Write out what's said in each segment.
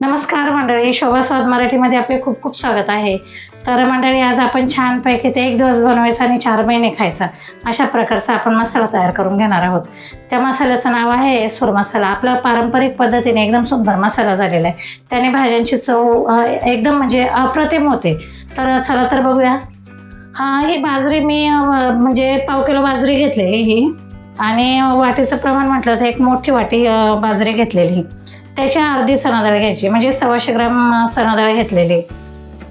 नमस्कार मंडळी, शोभा स्वाद मराठीमध्ये आपले खूप खूप स्वागत आहे. तर मंडळी, आज आपण छानपैकी ते 1 दिवस बनवायचा आणि 4 महिने खायचा अशा प्रकारचा आपण मसाला तयार करून घेणार आहोत. त्या मसाल्याचं नाव आहे सूर मसाला. आपला पारंपरिक पद्धतीने एकदम सुंदर मसाला झालेला आहे. त्याने भाज्यांची चव एकदम म्हणजे अप्रतिम होते. तर चला तर बघूया. ही बाजरी मी म्हणजे पाव किलो बाजरी घेतलेली ही, आणि वाटीचं प्रमाण म्हटलं तर एक मोठी वाटी बाजरी घेतलेली. त्याची अर्धी चणा डाळ घ्यायची, म्हणजे 125 ग्राम चणा डाळ घेतलेली.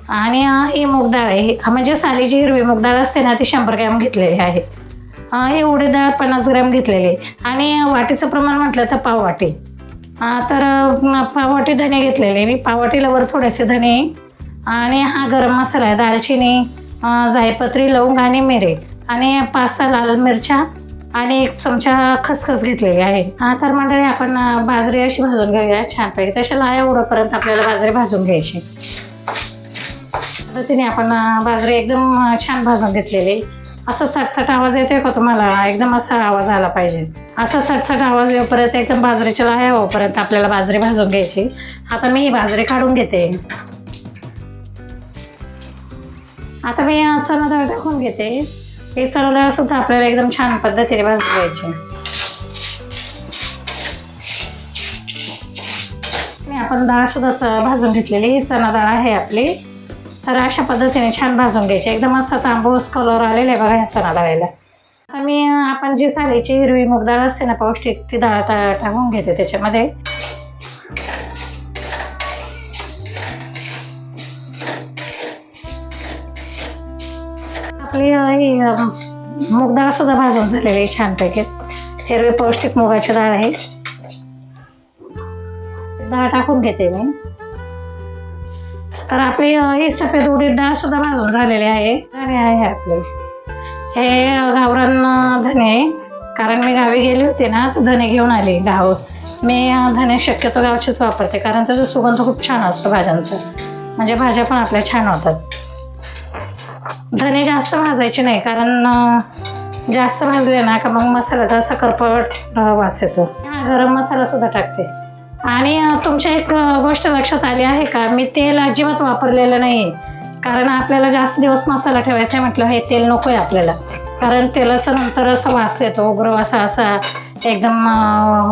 आणि ही मूग डाळ आहे, म्हणजे सालीची हिरवी मूग डाळ असते ना, ती 100 ग्रॅम घेतलेली आहे. ही उडीद डाळ 50 ग्रॅम घेतलेली. आणि वाटीचं प्रमाण म्हटलं तर पाव वाटी. तर पाव वाटी धणे घेतलेले मी, पाव वाटीला वर थोडेसे धणे. आणि हा गरम मसाला आहे, दालचिनी, जायपत्री, लवंग आणि मिरे, आणि 5-6 लाल मिरच्या, आणि 1 चमचा खसखस घेतलेली आहे. तर मंडळी, आपण बाजरी अशी भाजून घेऊया छानपैकी. तशा लाया उडोपर्यंत आपल्याला बाजरी भाजून घ्यायची. पद्धतीने आपण बाजरी एकदम छान भाजून घेतलेली. असं सटसट आवाज येतोय का तुम्हाला? एकदम असा आवाज आला पाहिजे. असं सटसट आवाज येऊपर्यंत, एकदम बाजरीच्या लाया होईपर्यंत आपल्याला बाजरी भाजून घ्यायची. आता मी ही बाजरी काढून घेते. आता मी चणा डाळ टाकून घेते. हे चणा डाळ सुद्धा आपल्याला एकदम छान पद्धतीने भाजून घ्यायची. आपण डाळ सुद्धा भाजून घेतलेली. ही चणा डाळ आहे आपली. तर अशा पद्धतीने छान भाजून घ्यायची. एकदम असा तांबूस कलर आलेला आहे बघा या चणा डाळीला. आता मी आपण जी सालीची हिरवी मूग डाळ असते ना पौष्टिक, ती डाळ टाकून घेते त्याच्यामध्ये. आपली ही मूग डाळ सुद्धा भाजून झालेली आहे छानपैकी. हिरवी पौष्टिक मुगाची डाळ आहे. डाळ टाकून घेते मी. तर आपली ही सफेद उडीद डाळ सुद्धा भाजून झालेली आहे. धणे आहे आपले, हे गावरान धणे आहे. कारण मी गावी गेली होते ना, तर धणे घेऊन आले गाव. मी धणे शक्यतो गावचेच वापरते, कारण त्याचा सुगंध खूप छान असतो भाज्यांचा. म्हणजे भाज्या पण आपल्या छान होतात. धणे जास्त भाजायचे नाही, कारण जास्त भाजले ना का मग मसाल्याचा असा करपट वास येतो. गरम मसाला सुद्धा टाकते. आणि तुमच्या एक गोष्ट लक्षात आली आहे का? मी तेल अजिबात वापरलेलं नाही, कारण आपल्याला जास्त दिवस मसाला ठेवायचा आहे म्हटलं, हे तेल नको आहे आपल्याला. कारण तेलाचा नंतर असा वास येतो, उग्र वासा, असा एकदम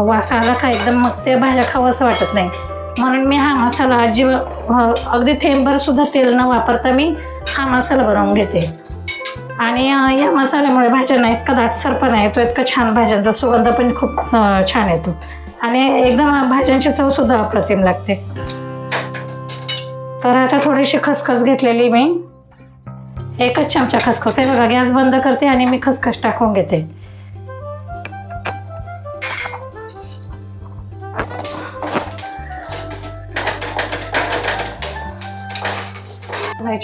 वास आला का एकदम मग ते भाज्या खावं असं वाटत नाही. म्हणून मी हा मसाला अजिबात अगदी थेंबभर सुद्धा तेल न वापरता मी हा मसाला बनवून घेते. आणि या मसाल्यामुळे भाज्यांना इतका दाटसरपणा येतो, इतका छान भाज्यांचा सुगंध पण खूप छान येतो. आणि एकदम भाज्यांची चवसुद्धा अप्रतिम लागते. तर आता थोडीशी खसखस घेतलेली मी, 1च चमचा खसखस आहे बघा. गॅस बंद करते आणि मी खसखस टाकून घेते.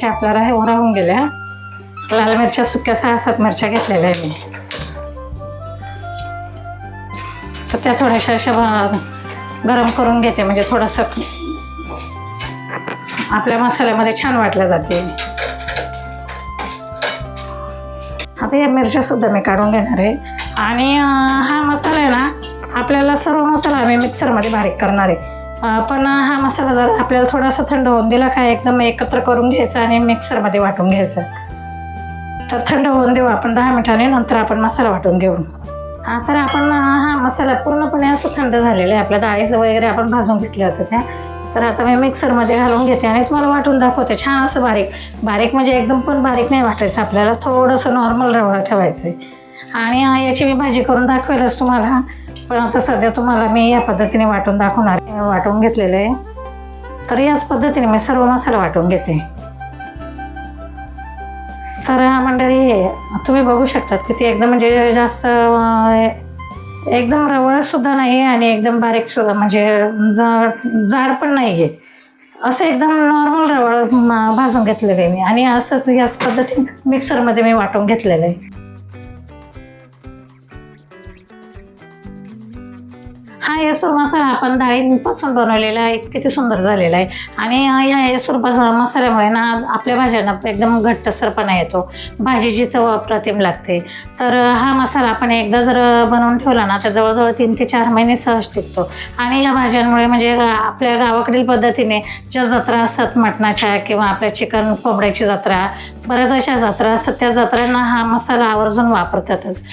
आपल्याला हे राहून गेल्या. लाल मिरच्या सुक्या 6-7 मिरच्या घेतलेल्या आहे मी. तर त्या थोड्याशा अशा गरम करून घेते, म्हणजे थोडंसं आपल्या मसाल्यामध्ये छान वाटलं जाते. आता या मिरच्या सुद्धा मी काढून घेणार आहे. आणि हा मसाला आहे ना, आपल्याला सर्व मसाला आम्ही मिक्सरमध्ये बारीक करणार आहे. पण हा मसाला जर आपल्याला थोडासा थंड होऊन दिला का, एकदम एकत्र करून घ्यायचा आणि मिक्सरमध्ये वाटून घ्यायचं. तर थंड होऊन देऊ आपण 10 मिनिटांनी, नंतर आपण मसाला वाटून घेऊ. तर आपण हा मसाला पूर्णपणे असं थंड झालेला आहे. आपल्या डाळीचं वगैरे आपण भाजून घेतल्या होत्या त्या. तर आता मी मिक्सरमध्ये घालून घेते आणि तुम्हाला वाटून दाखवते. छान असं बारीक म्हणजे एकदम पण बारीक नाही वाटायचं आपल्याला, थोडंसं नॉर्मल रवा ठेवायचं आहे. आणि याची मी भाजी करून दाखवेलच तुम्हाला, पण आता सध्या तुम्हाला मी या पद्धतीने वाटून दाखवणार. वाटून घेतलेलं आहे. तर याच पद्धतीने मी सर्व मसाला वाटून घेते. तर मंडळी, तुम्ही बघू शकतात की ती एकदम म्हणजे जास्त एकदम रवळसुद्धा नाही आणि एकदम बारीकसुद्धा, म्हणजे जाड पण नाही आहे. असं एकदम नॉर्मल रवळ भाजून घेतलेलं आहे मी. आणि असंच याच पद्धतीने मिक्सरमध्ये मी वाटून घेतलेलं आहे. हा येसूर मसाला आपण डाळींपासून बनवलेला आहे, किती सुंदर झालेला आहे. आणि ह्या येसूर मसाल्यामुळे ना आपल्या भाज्यांना एकदम घट्टसरपणा येतो, भाजीची चव अप्रतिम लागते. तर हा मसाला आपण एकदा जर बनवून ठेवला ना तर जवळजवळ 3 ते 4 महिने सहज टिकतो. आणि या भाज्यांमुळे म्हणजे आपल्या गावाकडील पद्धतीने ज्या जत्रा असतात मटणाच्या किंवा आपल्या चिकन कोंबड्याची जत्रा, बऱ्याच अशा जत्रा असतात, त्या जत्रांना हा मसाला आवर्जून वापरतातच.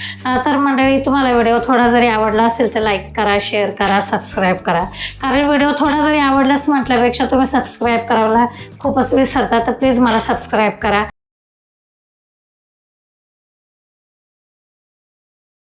तर मंडळी, तुम्हाला व्हिडिओ थोडा जरी आवडला असेल तर लाईक करा, शेअर करा, सबस्क्राईब करा. कारण व्हिडिओ थोडा जरी आवडलाच म्हटल्यापेक्षा तुम्ही सबस्क्राईब करायला खूपच विसरता, तर प्लीज मला सबस्क्राईब करा.